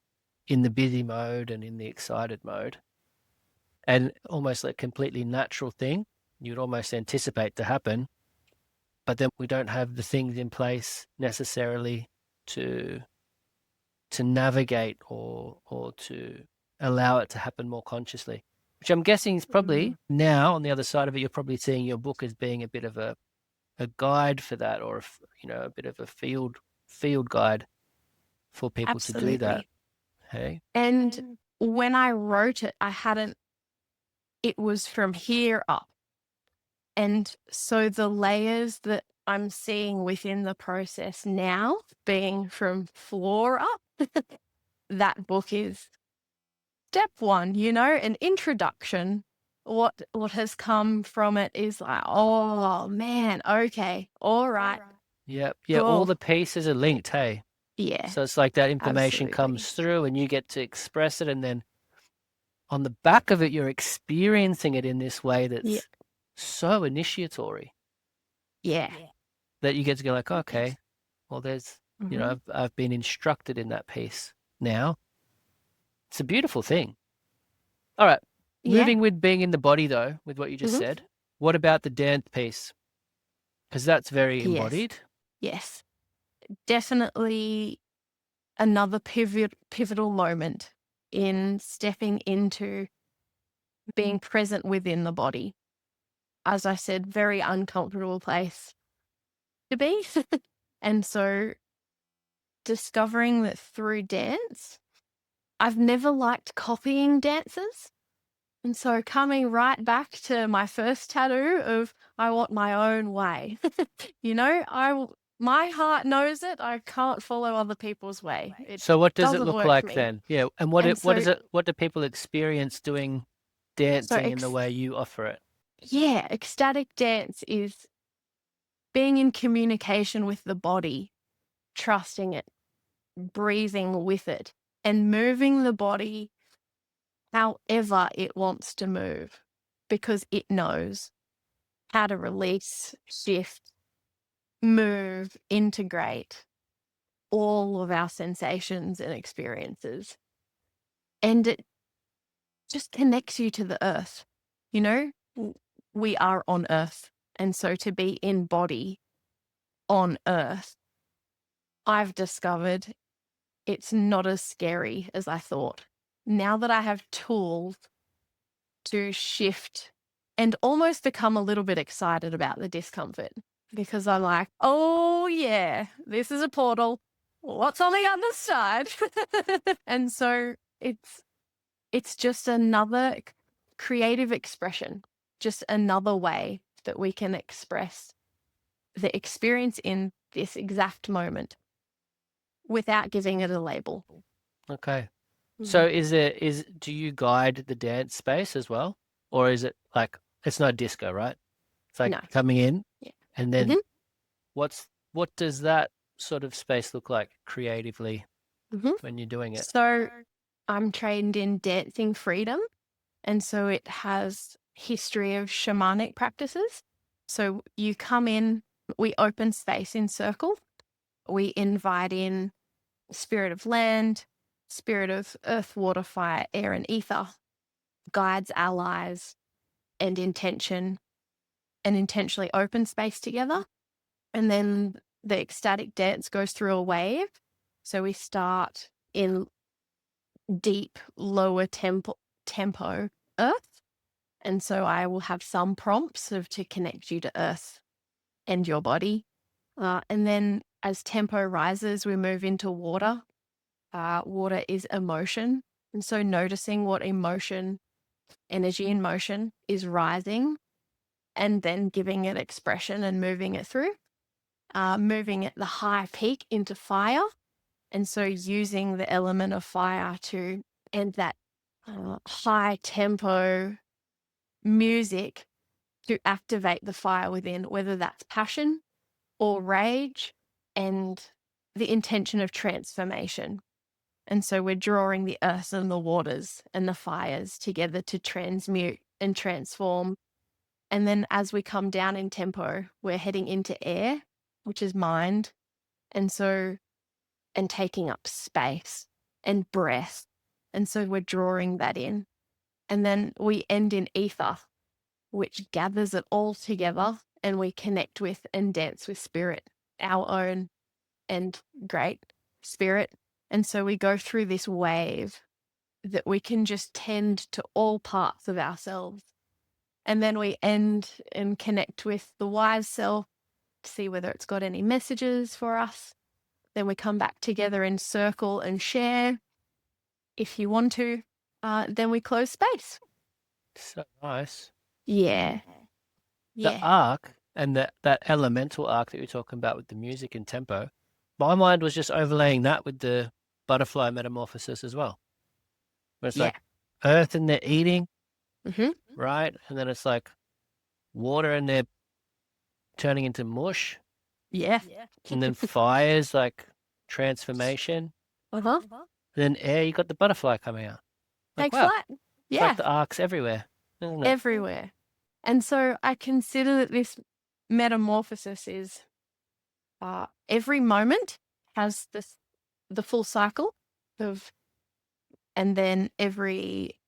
in the busy mode and in the excited mode, and almost like completely natural thing you'd almost anticipate to happen, but then we don't have the things in place necessarily to navigate or to allow it to happen more consciously, which I'm guessing is probably now on the other side of it, you're probably seeing your book as being a bit of a guide for that, or you know, a bit of a field guide for people to do that. Hey, And when I wrote it, it was from here up. And so the layers that I'm seeing within the process now, being from floor up, that book is step one, you know, an introduction. What has come from it is like, oh man, okay, all right. yeah, Cool. all the pieces are linked. Hey, Yeah. so it's like that information comes through and you get to express it, and then on the back of it, you're experiencing it in this way that's so initiatory. Yeah. That you get to go like, okay, well, there's, you know, I've been instructed in that piece now. It's a beautiful thing. All right. Moving with being in the body, though, with what you just said, what about the dance piece? Because that's very embodied. Yes. Definitely another pivotal moment in stepping into being present within the body. As I said, very uncomfortable place to be. And so discovering that through dance, I've never liked copying dances. And so coming right back to my first tattoo of I want my own way. You know, my heart knows it. I can't follow other people's way. So what does it look like then? Yeah, and what do people experience doing dancing in the way you offer it? Yeah, ecstatic dance is being in communication with the body, trusting it, breathing with it, and moving the body however it wants to move, because it knows how to release, shift, move, integrate all of our sensations and experiences. And it just connects you to the earth. You know, we are on earth. And so to be in body on earth, I've discovered it's not as scary as I thought. Now that I have tools to shift and almost become a little bit excited about the discomfort, because I'm like, oh yeah, this is a portal. What's on the other side? And so it's just another creative expression, just another way that we can express the experience in this exact moment without giving it a label. Okay. So do you guide the dance space as well? Or is it like, it's not disco, right? It's like coming in and then what does that sort of space look like creatively when you're doing it? So I'm trained in dancing freedom. And so it has history of shamanic practices. So you come in, we open space in circle. We invite in spirit of land, spirit of earth, water, fire, air, and ether, guides, allies, and intention, and intentionally open space together. And then the ecstatic dance goes through a wave. So we start in deep, lower tempo earth. And so I will have some prompts to connect you to earth and your body. And then as tempo rises, we move into water. Water is emotion. And so noticing what emotion, energy in motion is rising, and then giving it expression and moving it through. Moving at the high peak into fire. And so using the element of fire to end that high tempo music to activate the fire within, whether that's passion or rage, and the intention of transformation. And so we're drawing the earth and the waters and the fires together to transmute and transform. And then as we come down in tempo, we're heading into air, which is mind. And so, and taking up space and breath. And so we're drawing that in. And then we end in ether, which gathers it all together, and we connect with and dance with spirit, our own and great spirit. And so we go through this wave that we can just tend to all parts of ourselves. And then we end and connect with the wise self, see whether it's got any messages for us. Then we come back together in circle and share if you want to. Then we close space. So nice. Yeah. The arc and that elemental arc that you're talking about with the music and tempo, my mind was just overlaying that with the butterfly metamorphosis as well. Where it's like earth and they're eating, right? And then it's like water and they're turning into mush. Yeah. And then fire's like transformation. Uh-huh. Then air, you got the butterfly coming out. Like, Take flight. It's Yeah. like the arcs everywhere, isn't it? Everywhere. And so I consider that this metamorphosis is every moment has the full cycle of, and then every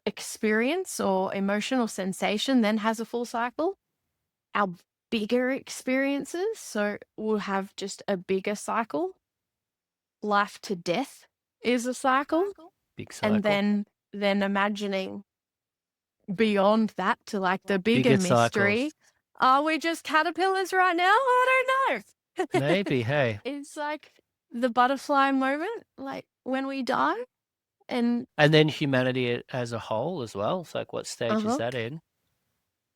experience or emotional sensation then has a full cycle. Our bigger experiences, so we'll have just a bigger cycle. Life to death is a cycle. Big cycle. And then imagining beyond that to like the bigger mystery. Cycles. Are we just caterpillars right now? I don't know. Maybe, hey. It's like the butterfly moment, like when we die. And then humanity as a whole as well. It's like, what stage is that in?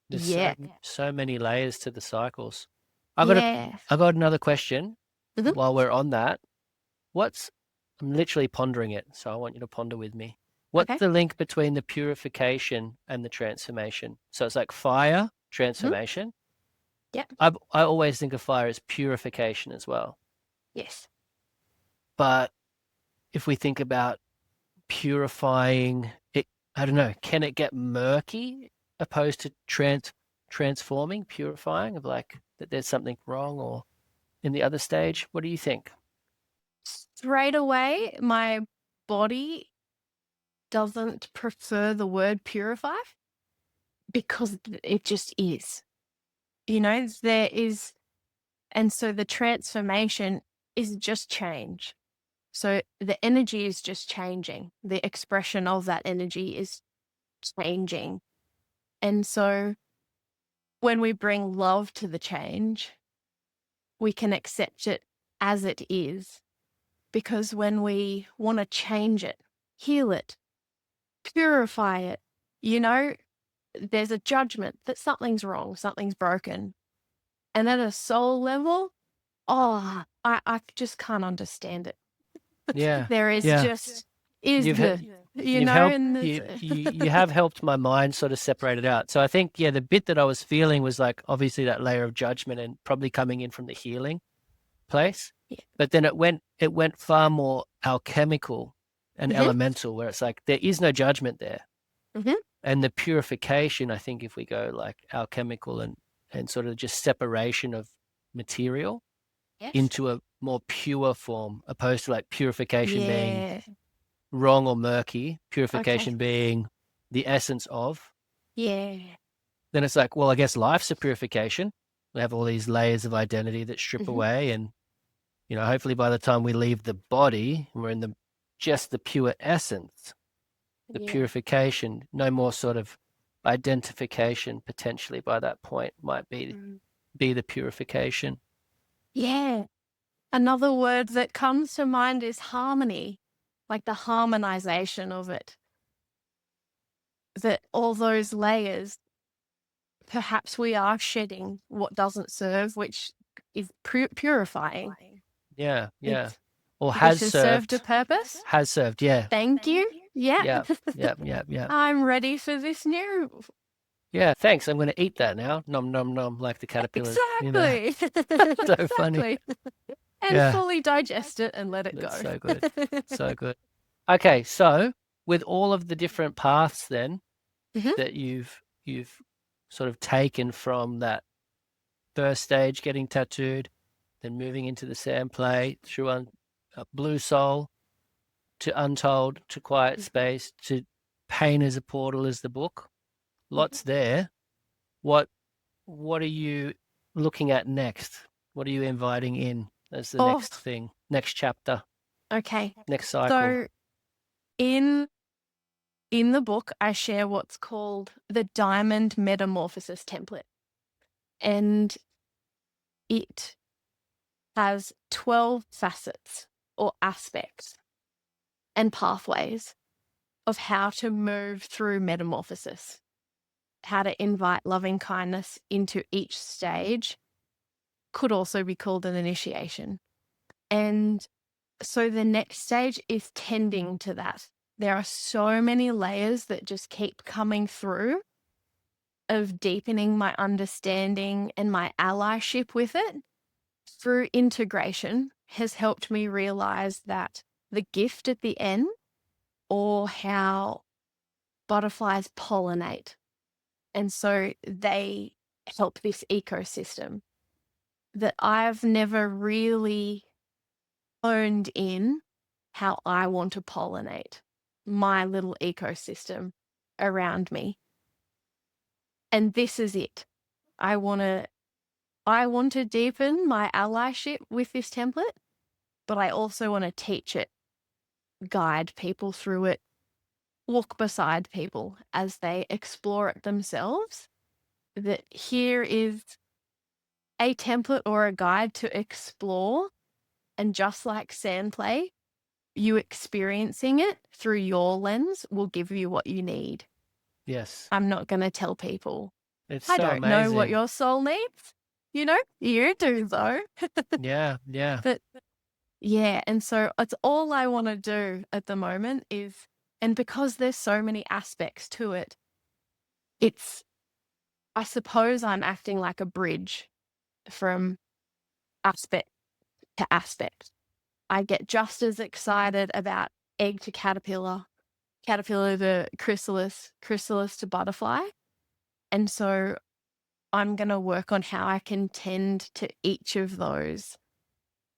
There's so many layers to the cycles. I got another question while we're on that. I'm literally pondering it, so I want you to ponder with me. What's the link between the purification and the transformation? So it's like fire, transformation. Yeah. I always think of fire as purification as well. Yes. But if we think about purifying it, I don't know, can it get murky opposed to transforming, purifying, of like that there's something wrong or in the other stage? What do you think? Straight away, my body doesn't prefer the word purify because it just is. There is, and so the transformation is just change. So the energy is just changing. The expression of that energy is changing. And so when we bring love to the change, we can accept it as it is. Because when we want to change it, heal it, purify it, there's a judgment that something's wrong, something's broken. And at a soul level, I just can't understand it. Yeah. There is just, you have helped my mind sort of separate it out. So I think, the bit that I was feeling was like, obviously that layer of judgment and probably coming in from the healing place. Yeah. But then it went far more alchemical and elemental, where it's like, there is no judgment there. And the purification, I think if we go like alchemical and sort of just separation of material into a more pure form, opposed to like purification being wrong or murky, purification being the essence of. Yeah. Then it's like, well, I guess life's a purification. We have all these layers of identity that strip away, and hopefully by the time we leave the body, we're in just the pure essence, the purification, no more sort of identification potentially by that point might be the purification. Yeah. Another word that comes to mind is harmony, like the harmonization of it. That all those layers, perhaps we are shedding what doesn't serve, which is purifying. Yeah. or Which has has served a served. purpose. Has served, yeah. Thank you. Yeah. Yeah. I'm ready for this new. Yeah, thanks. I'm going to eat that now. Nom, nom, nom, like the caterpillars. Exactly. So funny. Exactly. And Yeah, fully digest it and let it that's go. so good. So good. Okay, so with all of the different paths then Mhm. that you've sort of taken from that first stage, getting tattooed, then moving into the Sandplay through Blue Soul to Untold to Quiet Space to Pain as a Portal as the book. Lots there. What are you looking at next? What are you inviting in as the Oh, next thing, next chapter, okay. next cycle? So in the book, I share what's called the Diamond Metamorphosis Template. And it has 12 facets or aspects and pathways of how to move through metamorphosis, how to invite loving kindness into each stage, could also be called an initiation. And so the next stage is tending to that. There are so many layers that just keep coming through of deepening my understanding and my allyship with it through integration has helped me realize that the gift at the end, or how butterflies pollinate, and so they help this ecosystem, that I've never really honed in how I want to pollinate my little ecosystem around me. And this is it. I want to deepen my allyship with this template, but I also want to teach it, guide people through it, walk beside people as they explore it themselves. That here is a template or a guide to explore, and just like Sandplay, you experiencing it through your lens will give you what you need. Yes. I'm not going to tell people, It's I so don't know what amazing. your soul needs. You do though. Yeah. But yeah, and so it's all I want to do at the moment is, and because there's so many aspects to it, I suppose I'm acting like a bridge from aspect to aspect. I get just as excited about egg to caterpillar, caterpillar to chrysalis, chrysalis to butterfly. And so I'm going to work on how I can tend to each of those.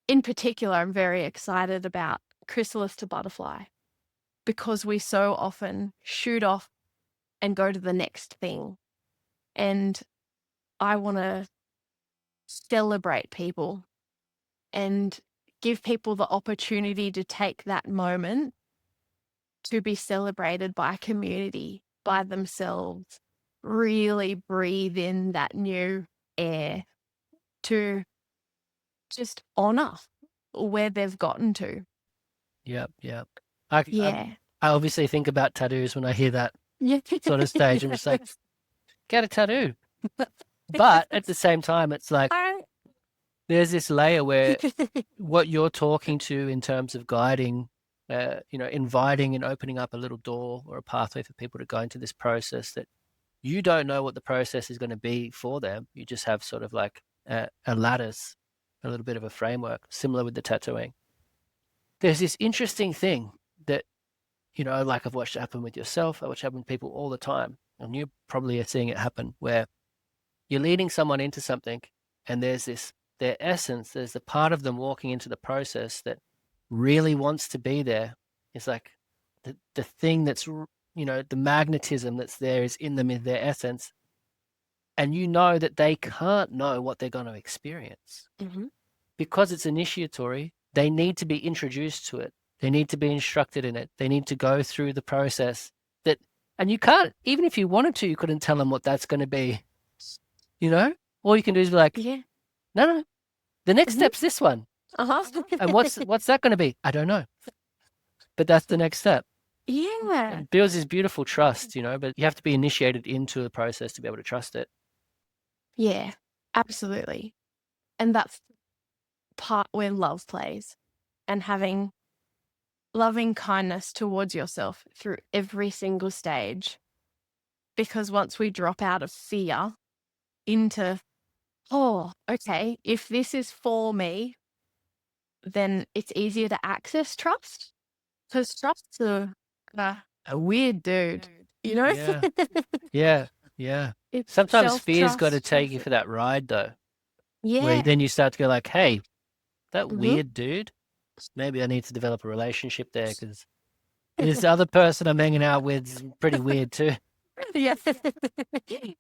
In particular, I'm very excited about chrysalis to butterfly because we so often shoot off and go to the next thing. And I want to celebrate people and give people the opportunity to take that moment to be celebrated by a community, by themselves, really breathe in that new air, to just honor where they've gotten to. Yep. Yeah. I obviously think about tattoos when I hear that Yeah. sort of stage. I'm just like, get a tattoo. But at the same time, it's like there's this layer where what you're talking to in terms of guiding, inviting and opening up a little door or a pathway for people to go into this process that you don't know what the process is going to be for them. You just have sort of like a lattice, a little bit of a framework, similar with the tattooing. There's this interesting thing that, like I've watched happen with yourself, I watch happen with people all the time, and you probably are seeing it happen where you're leading someone into something and there's their essence, there's the part of them walking into the process that really wants to be there. It's like the thing that's, the magnetism that's there is in them, in their essence. And you know that they can't know what they're going to experience. Mhm. Because it's initiatory, they need to be introduced to it. They need to be instructed in it. They need to go through the process and you can't, even if you wanted to, you couldn't tell them what that's going to be. All you can do is be like, Yeah. no, the next Mhm. step's this one. Uh-huh. And what's that going to be? I don't know. But that's the next step. Yeah. It builds this beautiful trust, but you have to be initiated into the process to be able to trust it. Yeah, absolutely. And that's part where love plays. and having loving kindness towards yourself through every single stage. Because once we drop out of fear into, oh, okay, if this is for me, then it's easier to access trust. Because trust's a weird dude, you know? Yeah. Yeah. Yeah. It's Sometimes fear's got to self-trust. take you for that ride, though, where Yeah. then you start to go like, hey, that Mhm. weird dude, maybe I need to develop a relationship there because this other person I'm hanging out with is pretty weird too. Yeah.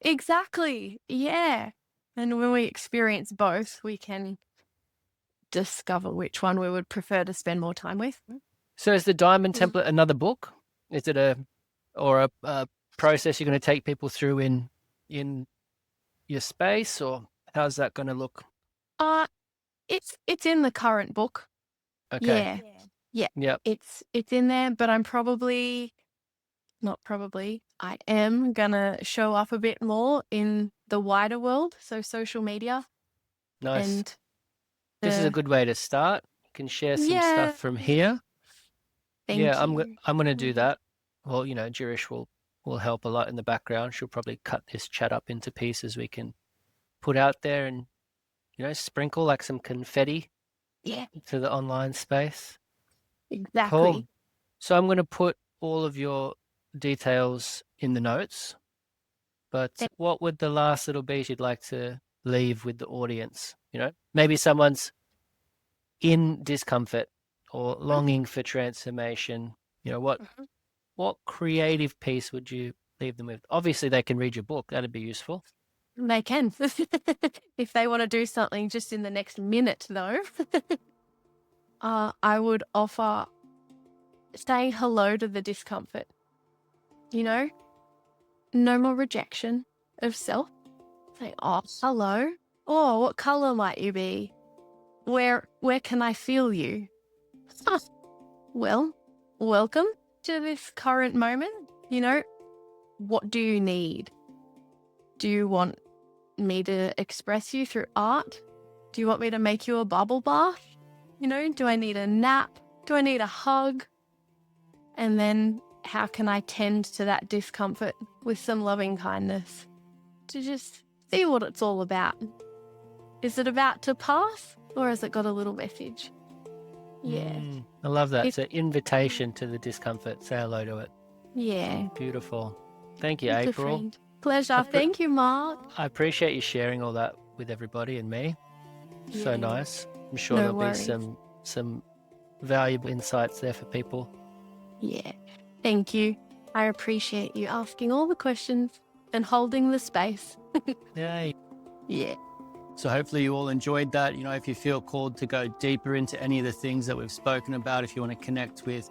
Exactly. Yeah. And when we experience both, we can discover which one we would prefer to spend more time with. So is the Diamond Template another book? Is it a process you're going to take people through in your space, or how's that going to look? It's in the current book. Okay. Yeah. Yep. It's in there, but I am gonna show up a bit more in the wider world, so social media. Nice. And This is a good way to start. You can share some stuff from here. Thank you. I'm going to do that. Well, Jirish will help a lot in the background. She'll probably cut this chat up into pieces we can put out there and, sprinkle like some confetti to the online space. Exactly. Cool. So I'm going to put all of your details in the notes, but what would the last little bit you'd like to leave with the audience? Maybe someone's in discomfort or longing for transformation. What creative piece would you leave them with? Obviously, they can read your book. That'd be useful. They can. If they want to do something just in the next minute, though, I would offer saying hello to the discomfort. No more rejection of self. Say, oh, hello. Oh, what color might you be? Where can I feel you? Well, welcome to this current moment. What do you need? Do you want me to express you through art? Do you want me to make you a bubble bath? Do I need a nap? Do I need a hug? And then how can I tend to that discomfort with some loving kindness to just see what it's all about? Is it about to pass, or has it got a little message? Yeah. I love that. It's an invitation to the discomfort. Say hello to it. Yeah. Beautiful. Thank you, April. Pleasure. Thank you, Mark. I appreciate you sharing all that with everybody and me. Yeah. So nice. I'm sure there'll be some valuable insights there for people. Yeah. Thank you. I appreciate you asking all the questions and holding the space. Yay. Yeah. So hopefully you all enjoyed that. If you feel called to go deeper into any of the things that we've spoken about, if you want to connect with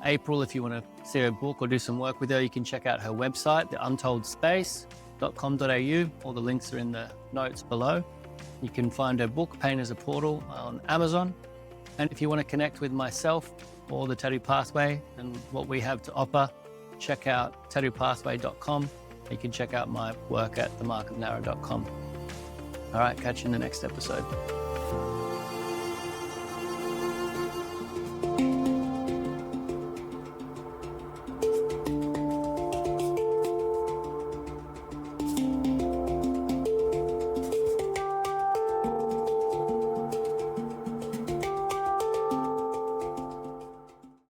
April, if you want to see her book or do some work with her, you can check out her website, theuntold.space.com.au. All the links are in the notes below. You can find her book, Pain as a Portal, on Amazon. And if you want to connect with myself or the Tattoo Pathway and what we have to offer, check out tattoopathway.com. You can check out my work at themarkofnarrow.com. All right, catch you in the next episode.